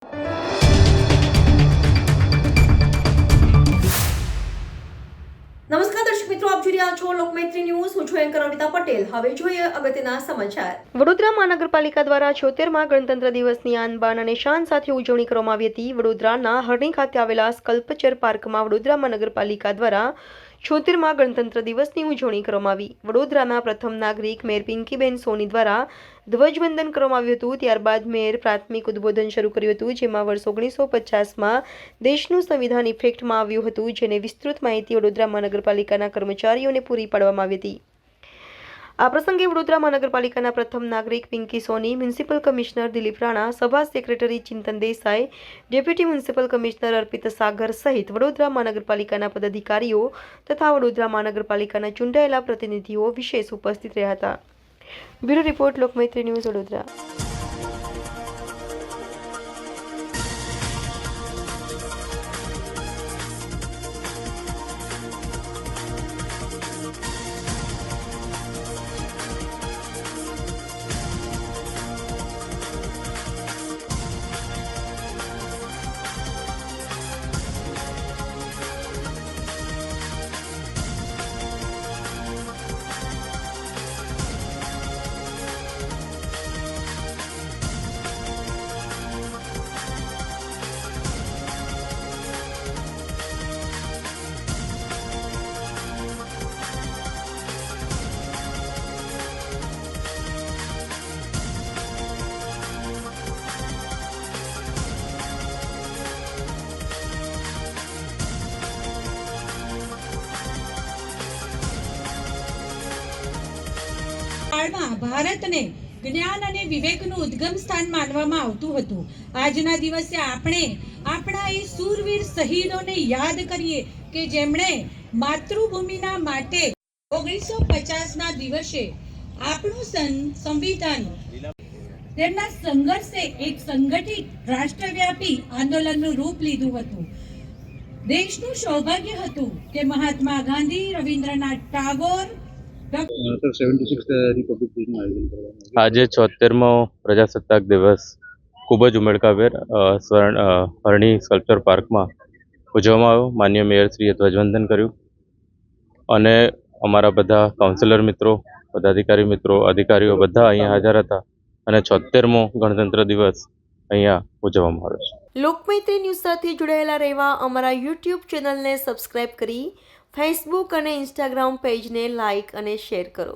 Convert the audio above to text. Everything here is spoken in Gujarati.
નમસ્કાર દર્શક મિત્રો, આપ જોઈ રહ્યા છો લોકમૈત્રી ન્યૂઝ. હું છું એન્કર અનિતા પટેલ. હવે જોઈએ અગત્યના સમાચાર. વડોદરા મહાનગરપાલિકા દ્વારા 76મા ગણતંત્ર દિવસની આન બાન અને શાન સાથે ઉજવણી કરવામાં આવી હતી. વડોદરાના હરણી ખાતે આવેલા સ્કલ્પચર પાર્કમાં વડોદરા મહાનગરપાલિકા દ્વારા 76મા ગણતંત્ર દિવસની ઉજવણી કરવામાં આવી. વડોદરાના પ્રથમ નાગરિક મેયર પિંકીબેન સોની દ્વારા ધ્વજવંદન કરવામાં આવ્યું હતું. ત્યારબાદ મેયર પ્રાથમિક ઉદ્બોધન શરૂ કર્યું હતું, જેમાં વર્ષ 1950માં દેશનું સંવિધાન ઇફેક્ટમાં આવ્યું હતું, જેને વિસ્તૃત માહિતી વડોદરા મહાનગરપાલિકાના કર્મચારીઓને પૂરી પાડવામાં આવી હતી. આ પ્રસંગે વડોદરા મહાનગરપાલિકાના પ્રથમ નાગરિક પિંકી સોની, મ્યુનિસિપલ કમિશનર દિલીપ રાણા, સભા સેક્રેટરી ચિંતન દેસાઈ, ડેપ્યુટી મ્યુનિસિપલ કમિશનર અર્પિત સાગર સહિત વડોદરા મહાનગરપાલિકાના પદાધિકારીઓ તથા વડોદરા મહાનગરપાલિકાના ચૂંટાયેલા પ્રતિનિધિઓ વિશેષ ઉપસ્થિત રહ્યા હતા. Bureau report, Lokmaitri news, Vadodara. ભારતને જ્ઞાન અને વિવેકનું ઉદ્ગમ સ્થાન માનવામાં આવતું હતું. આજના દિવસે આપણે આપણા એ શૂરવીર શહીદોને યાદ કરીએ કે જેમણે માતૃભૂમિના માટે 1950ના દિવસે આપણું સંવિધાન તેમના સંઘર્ષે એક સંગઠિત રાષ્ટ્રવ્યાપી આંદોલનનું રૂપ લીધું હતું. દેશનું સૌભાગ્ય હતું કે મહાત્મા ગાંધી, રવિન્દ્રનાથ ટાગોર, આજે 76મો પ્રજાસત્તાક દિવસ ખૂબ જ ઉમળકાભેર હરણી સ્કલ્પચર પાર્કમાં ઉજવવામાં આવ્યો. માનનીય મેયરશ્રીએ ધ્વજવંદન કર્યું અને અમારા બધા કાઉન્સિલર મિત્રો, પદાધિકારી મિત્રો, અધિકારીઓ બધા અહીંયા હાજર હતા અને 76મો ગણતંત્ર દિવસ અહીંયા ઉજવવામાં આવ્યો છે. લોકમૈત્રી ન્યૂઝ સાથે જોડાયેલા રહેવા અમારા યુટ્યુબ ચેનલને સબસ્ક્રાઇબ કરી ફેસબુક અને ઇન્સ્ટાગ્રામ પેજને લાઇક અને શેર કરો.